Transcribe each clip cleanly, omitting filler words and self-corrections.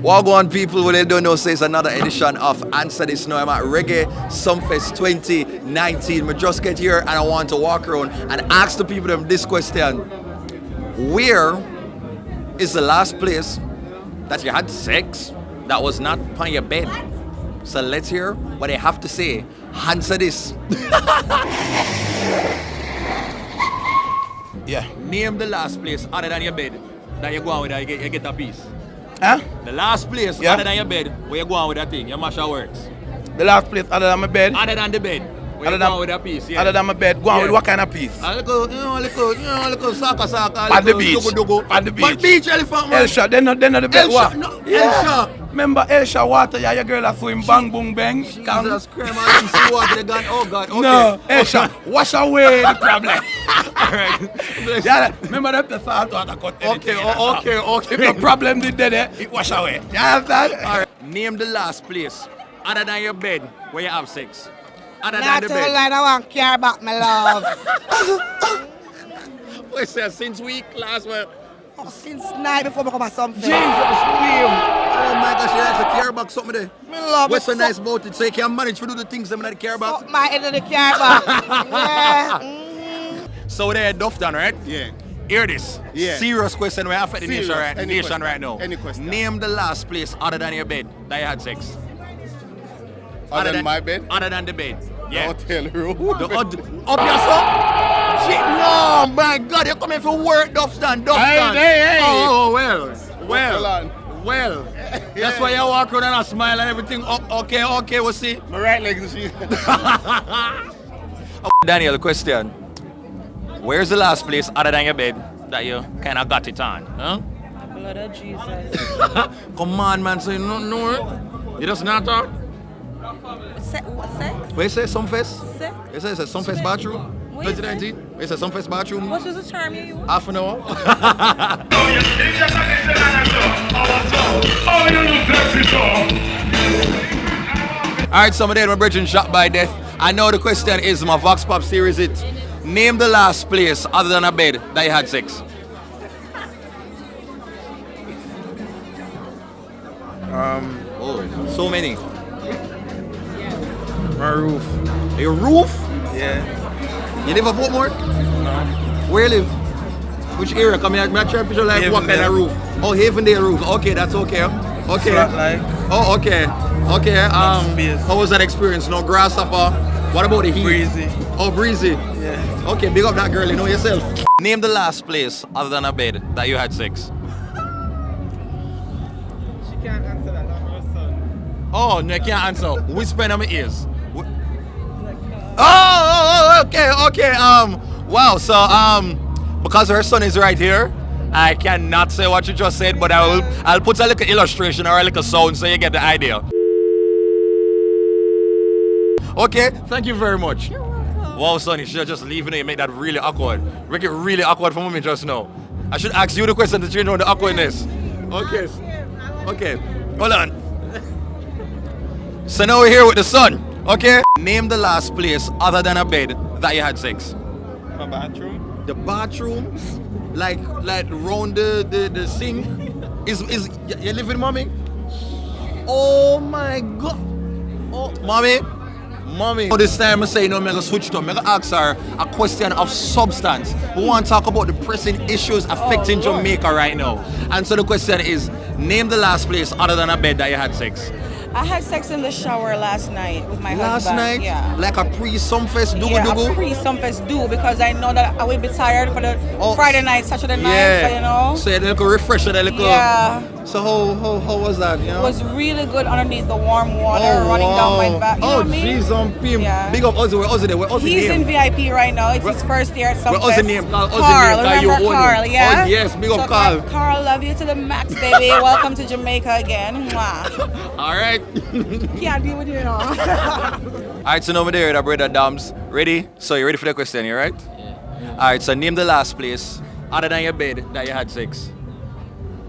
Wagwan people, what they don't know, say it's another edition of Answer This Now. I'm at Reggae Sumfest 2019. I just get here and I want to walk around and ask the people them this question. Where is the last place that you had sex that was not on your bed? So let's hear what they have to say. Answer this. Yeah. Name the last place other than your bed that you go on with that you get a piece. Huh? The last place other than your bed where you go on with that thing, your masher works. The last place other than my bed? Other than the bed. Where you go on with that piece, yeah. Other than my bed, go on with what kind of piece? A little soccer. At the beach. At the beach. But beach elephant, man. Elsha, they're not the bed. What? No, Yeah. Elsha. Remember Elsha water, yeah, your girl are swim bang boom bang. Jesus Christ, man. See what they got. Oh God. Okay. No, Elsha, wash away the problem. Alright. Yeah, remember that the salt water cut anything. Okay. If the problem did there, it wash away. You understand? Alright. Name the last place other than your bed where you have sex. Other Not than the too bed. late, I want care about my love. What say since week last week? Since night before I come at something. Jesus, scream. Oh my gosh, you have to care about something there. Me love What's so it. nice about it? So you can manage to do the things that you care about. Suck my head in the care about. Yeah. So they're duff done, right? Yeah. Hear this. Yeah. Serious question we have for the Serious. nation right, Any question. right now. Any question. Name the last place other than your bed that you had sex. Other than my bed? Other than the bed. The Yeah. hotel room. Up your son? Shit, no, my God, you're coming for work, Duffstan. Hey. Oh, well. That's why you walk around and I smile and everything. Oh, okay, we'll see. My right leg is here. Daniel, the question. Where's the last place other than your bed that you kind of got it on? Huh? Blood of Jesus. Come on, man, so you don't know it? You just not talk? What sex? Where you say Sumfest? Sex? You say it's a Sumfest bathroom? What you say? 2019? It's a Sumfest bathroom? What was the term you used? Half an hour? Alright, some of them my brethren shot by death. I know the question is my Vox Pop series it. Name the last place other than a bed that you had sex. Oh, so many. My roof. Your roof? Yeah. You live up Portmore? No. Where you live? Which area? Come here, I'm trying to picture like what kind of roof? Oh, Havendale roof. Okay, that's okay. Okay. Flat like. Oh, okay. Okay. Space. How was that experience? No grasshopper. What about the heat? Breezy. Oh, breezy. Yeah. Okay, big up that girl, you know yourself. Name the last place other than a bed that you had sex. She can't answer that, not her son. Oh, no, I can't answer. Whisper in my ears. Oh, okay. Wow. So, because her son is right here, I cannot say what you just said, but I'll put a little illustration or a little sound so you get the idea. Okay, thank you very much. You're welcome. Wow, son, you should just leave it. You make that really awkward. Make it really awkward for me just now. I should ask you the question to change on the awkwardness. Okay. Hold on. So now we're here with the son. Okay. Name the last place other than a bed that you had sex. My bathroom? The bathroom, like round the sink. Is you live with mommy? Oh my God. Oh, mommy. This time I say no, I'm gonna switch it up. I'm gonna ask her a question of substance. We want to talk about the pressing issues affecting Jamaica right now. And so the question is, name the last place other than a bed that you had sex. I had sex in the shower last night with my Last husband. night? Yeah. Like a pre-Sumfest Yeah, dugu-dugu? a pre-Sumfest do because I know that I will be tired for the Oh. Friday night, Saturday night, Yeah. so you know. So a little refresher, a little. Yeah. So how was that? You know? It was really good underneath the warm water running down my back. You know what I mean? jeez, on Pim. Yeah. Big up Ozzy. Where Ozzy there? Where Ozzy He's name? in VIP right now. It's his first year at Sumfest. Where Ozzy name? Ozzy Carl, name. That you remember own Carl, him. yeah? Oh yes, big up So, Carl. Carl, love you to the max, baby. Welcome to Jamaica again. Mwah. All right. Can't deal with you now. All right, so now we're there with our brother Dams. Ready? So you ready for the question, you right? Yeah. All right, so name the last place other than your bed that you had sex.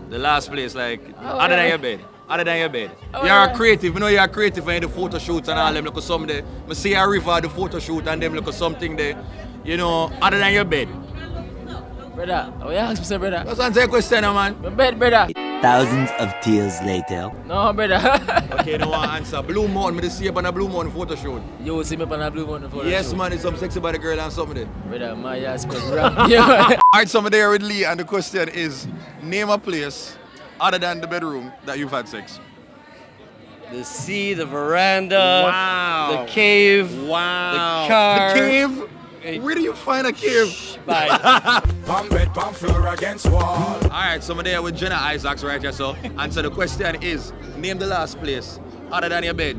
The last place, like, other than your bed. Other than your bed. You're a creative. You know you're a creative and you do photo shoots and all them look at some there. I see a river, the photo shoot and them look at something there. You know, other than your bed. Brother, oh yeah, ask me, brother. That's answer your question, man. My bed, brother. Thousands of tears later. No, brother. Okay, no one answer. Blue Mountain, me to see you on a Blue Mountain photo shoot. You see me on a Blue Mountain photo Yes, shoot. man, it's some sexy body girl and something there. Brother, my ass got wrong. Yeah. Alright, so I'm there with Lee, and the question is, name a place other than the bedroom that you've had sex. The sea, the veranda, Wow. the cave, Wow. the car. The cave? Where do you find a cave? Palm bed, palm floor against wall. Alright, so I'm there with Jenna Isaacs right here, so. And so the question is, name the last place other than your bed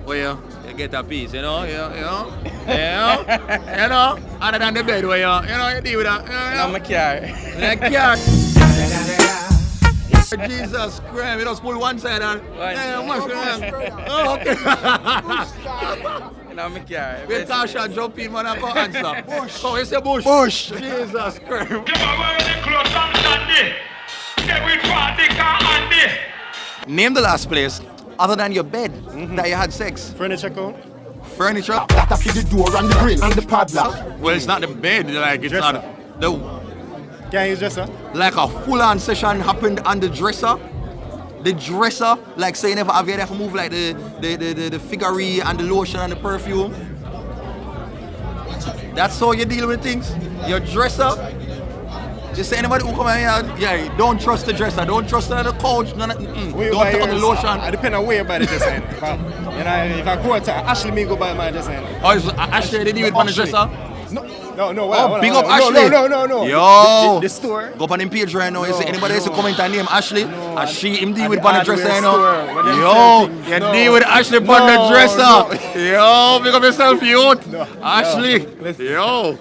where you get a piece, you know, other than the bed where you deal with that. I'm a car. Like car. Jesus Christ, you just pull one side and oh, okay. I'm a car. When Tasha jump in, man, I go answer. Bush. Oh, it's a bush. Bush. Jesus Christ. Name the last place other than your bed that you had sex. Furniture count? Furniture? That up the door and the grill and the padlock. Well, it's not the bed, like it's Dresser. not the. Can you use dresser? Like a full-on session happened on the dresser. The dresser, like say you never have you ever move like the figurine and the lotion and the perfume. That's how you deal with things. Your dresser. Just say anybody who come in here, yeah, don't trust the dresser, don't trust the couch, don't touch the lotion. I depend on where you buy the dresser. If I go to Ashley, me go buy my dresser. Oh, is Ashley they deal with on the dresser? No. Oh, big up Ashley. No. Yo. The store. Go up on him page right now. You see anybody else comment and name Ashley? And she him deal with on the dresser, you know. Yo, you deal with Ashley on the dresser. Yo, big up yourself, youth. Ashley. Yo.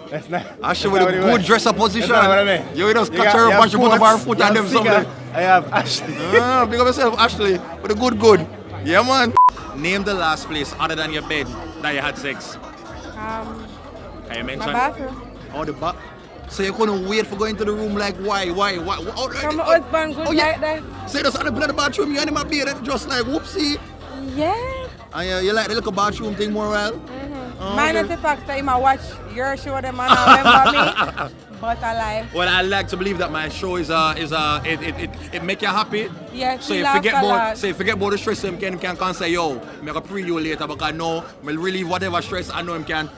Ashley with a good dresser position. That's not what I mean. You just catch her up and she put up her foot and them something. I have Ashley. Big up yourself, Ashley. With a good. Yeah, man. Name the last place other than your bed that you had sex. Can you mention? My bathroom. Oh, the bath. So you couldn't wait for going to the room like why? Oh, From my husband, good like that. So you just had to play the bathroom, you in my bed and just like whoopsie. Yes. And you like the little bathroom thing more well? Oh, Minus the fact that you might watch your show them and I remember me. But alive. Well, I like to believe that my show it make you happy. Yeah, so you forget about the stress him can say, yo, make a pre you later because I know will relieve whatever stress I know him can,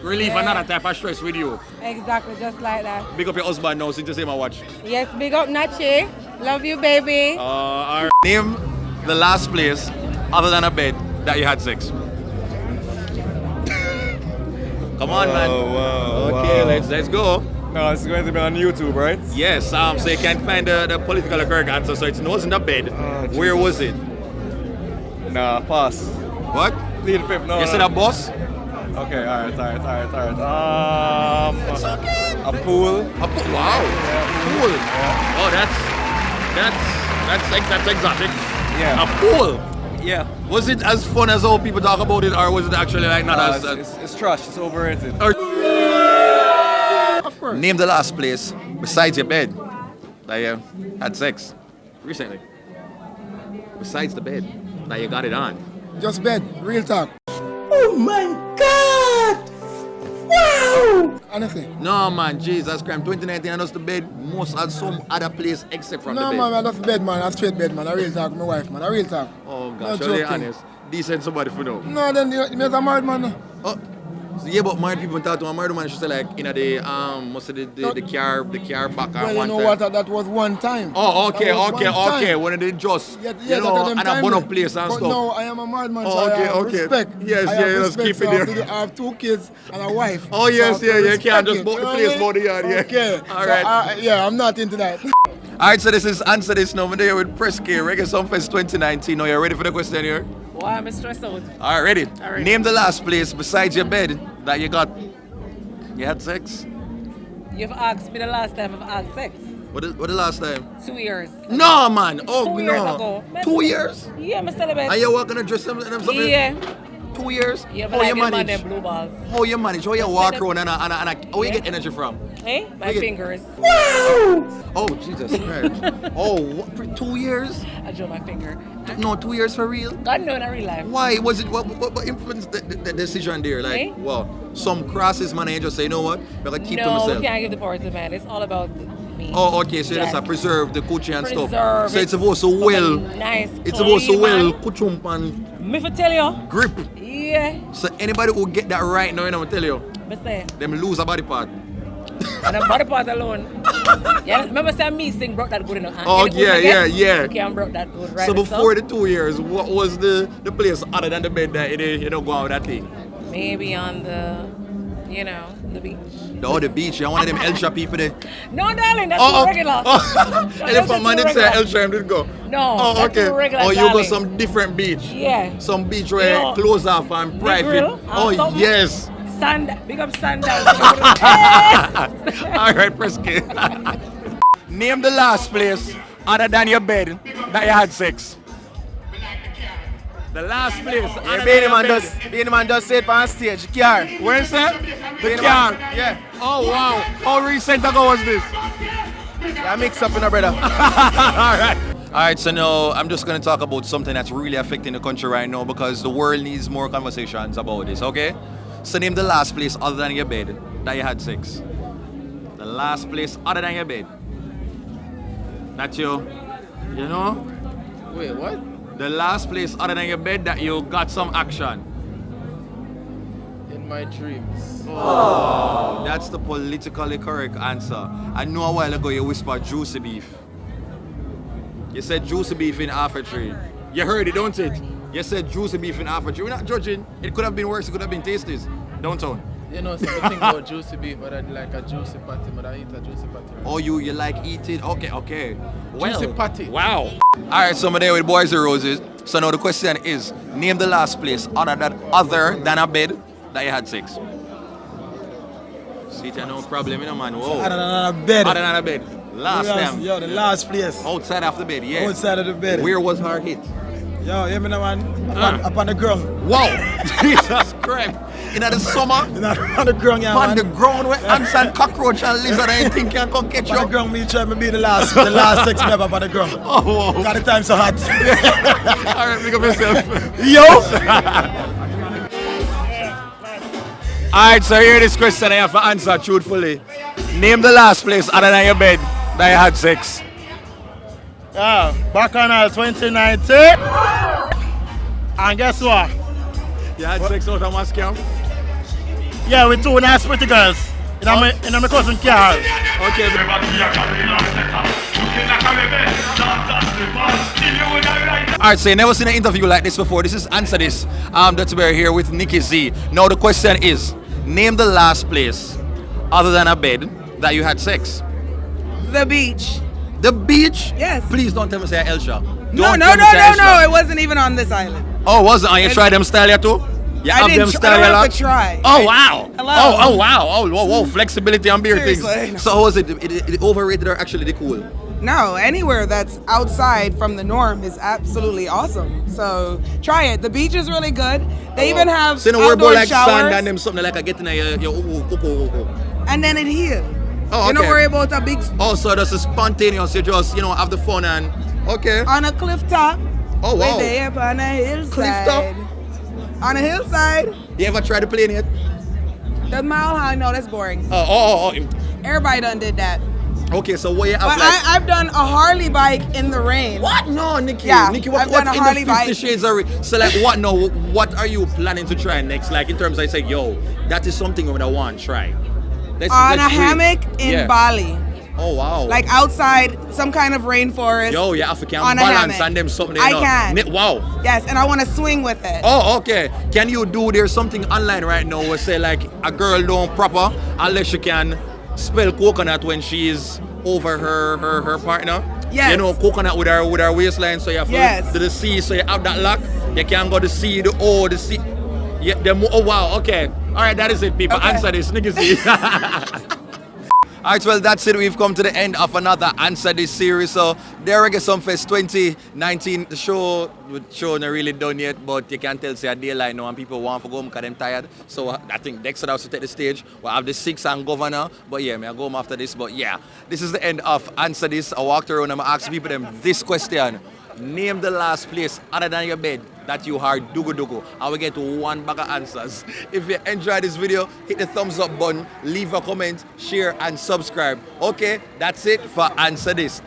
relieve another type of stress with you. Exactly, just like that. Big up your husband now since you say my watch. Yes, big up Nachi. Love you, baby. All right. Name the last place other than a bed that you had sex. Come on, man. Okay, let's go. No, it's going to be on YouTube, right? Yes, so you can find the politically correct answer. So it wasn't a bed. Where was it? Nah, pass. What? Plead fifth, no. You said a bus? Okay, alright. It's okay. A pool. Wow. Yeah. Pool. Yeah. Oh, that's exotic. Yeah. A pool. Yeah. Was it as fun as all people talk about it, or was it actually like not as? It's trash. It's overrated. Of course. Name the last place besides your bed that you had sex recently. Besides the bed that you got it on. Just bed, real talk. Oh my God! Wow! Honestly. No man, Jesus Christ. 2019 and us the bed most at some other place except from the bed. No man, I just bed man, I straight bed man. I real talk, my wife man, I real talk. Oh gosh, no are you joking. honest? Decent somebody for know. No, then you make a married man. Oh. So yeah, but married people talk to a married man, she say like the car back Well, one you know time. what, that was one time. Oh, okay. When they just, Yeah, and a bun up place and but stuff. no, I am a married man, Oh, so I have okay. respect. Yes, I yeah, have just respect, keep it there. I have 2 kids and a wife. Oh, yes, so I have to you can't just respect boat the it, place, boat the yard, yeah. Okay, All right. Yeah, I'm not into that. Alright, so this is Answer This Now. I'm there with Press K, Reggae Sumfest 2019. Now, you ready for the question here? Why am I stressed out? Alright, ready? Alright. Name the last place besides your bed that you had sex. You've asked me the last time I've had sex. What the last time? 2 years. No, man. Oh, 2 no. years ago. 2 years? Yeah, I'm celebrating. And you walking and dress them something? Yeah. 2 years? Yeah, How but you I manage? them blue balls. How you manage? How you walk around and how you get energy from? Hey, my fingers. Oh, Jesus Christ. 2 years? I drew my finger. No, 2 years for real? God no, in real life. Why was it? What influenced the decision there? Like, Eh? some crosses, man, and you just say, you know what? I'm gonna keep to No, myself. we can't give the power to man. It's all about me. Oh, okay, so Yes. that's a preserve the coochie and stuff. Preserve So it. it's supposed to well. Nice. It's supposed to clean, well man. kuchump and Me for tell you. grip. Yeah. So anybody who get that right now, you know, I tell you, Me say. them lose a body part. And the body part alone. Yeah, remember saying me sing broke that good enough. Oh, yeah. You can't broke that good, right? So before the 2 years, what was the place other than the bed that you don't go out with that thing? Maybe on the, the beach. Oh, the beach. You one of them Elsha people there. No, darling, that's too regular. Elephant man didn't say Elsha didn't go. No, Oh, that's okay. too regular, Oh, you darling. go some different beach. Yeah. Some beach where close off and private. grill, Oh, something. yes. Sand, big up sandals. All right, press K. Name the last place other than your bed that you had sex. The last place. Yeah, Beanie Man just said on stage, car. Where's that? The Beanie car. Man, yeah. Oh, wow. How recent ago was this? Yeah, mix up in a brother. All right. All right, so now I'm just going to talk about something that's really affecting the country right now because the world needs more conversations about this, okay? So name the last place other than your bed that you had sex. The last place other than your bed. That's you. You know? Wait, what? The last place other than your bed that you got some action. In my dreams. Oh, that's the politically correct answer. I know a while ago you whispered juicy beef. You said juicy beef in Alpha Tree. You heard it, don't it? You said juicy beef in Alpha Tree. We're not judging. It could have been worse. It could have been tasties. Downtown. You know, something about juicy beef, but I like a juicy patty, but I eat a juicy patty. Oh, you like eating? Okay. Juicy patty. Wow. All right, so I'm there with Boys and Roses. So now the question is, name the last place other than a bed that you had sex. See, no problem, you know, man. Whoa. Other than a bed. Other than a bed. Last time. Yo, the last place. Outside of the bed, yeah. Outside of the bed. Where was her hit? Yo, hear me now, man. Up on the ground. Wow. Jesus Christ. In the summer? On the ground, yeah, on man. the ground where ants and cockroach and lizard and anything can come catch you. On the ground, me try to be the last sex never on the ground. Oh, wow. Got the time so hot. All right, pick up yourself. Yo! All right, so here this question I have to answer truthfully. Name the last place other than your bed that you had sex. Yeah, back on 2019. And guess what? You had sex out of Moscow? Yeah, with two nice pretty girls. In my cousin car. Okay. Alright, so you never seen an interview like this before. This is Answer This. Duttyberry here with Nikki Z. Now the question is, name the last place other than a bed that you had sex. The beach. The beach? Yes. Please don't tell me say Elsha. No. It wasn't even on this island. Oh, was it? And you tried them style here too? You have them style here? I don't have to try. Oh, wow. Hello. Oh, wow. Oh, whoa. Flexibility and beer Seriously. things. So how was it? It overrated or actually the cool? No, anywhere that's outside from the norm is absolutely awesome. So try it. The beach is really good. They even have so no worry outdoor about like showers. sand and them something like I get in your And then it heals. Oh, You don't okay. worry about a big Oh, so that's a spontaneous. You just have the fun and okay. on a cliff top. Oh, wow. Way there up on a hillside. Cliff top? On a hillside. You ever tried to plane yet? The mile high. No, that's boring. Oh. Everybody done did that. Okay, so what you have But like? I've done a Harley bike in the rain. What? No, Nikki. Yeah, Nikki, I've what done a in Harley the 50 bike. Shades of So like what now? What are you planning to try next? Like in terms of say, yo, that is something I want to try. On a hammock in Bali. Oh wow. Like outside some kind of rainforest. Yo, yeah, if you can on a balance hammock. and them something. I can. Wow. Yes, and I want to swing with it. Oh, okay. Can you do there's something online right now where say like a girl don't proper unless she can spell coconut when she is over her partner? Yes. You know, coconut with her waistline, so you have to the C, so you have that lock. You can go the C, the O, the C. Yeah, oh wow, okay. Alright, that is it, people. Okay. Answer this, niggas. Alright, well, that's it. We've come to the end of another Answer This series. So, the Reggae Sumfest 2019, the show not really done yet, but you can tell, say, a daylight now, and people want to go home because they're tired. So, I think Dexter has to take the stage. We'll have the Six and Governor, but yeah, I'll go home after this. But yeah, this is the end of Answer This. I walked around and I asked people them this question. Name the last place other than your bed that you are Dugu Dugu. And we get one bag of answers. If you enjoyed this video, hit the thumbs up button, leave a comment, share, and subscribe. Okay, that's it for Answer This.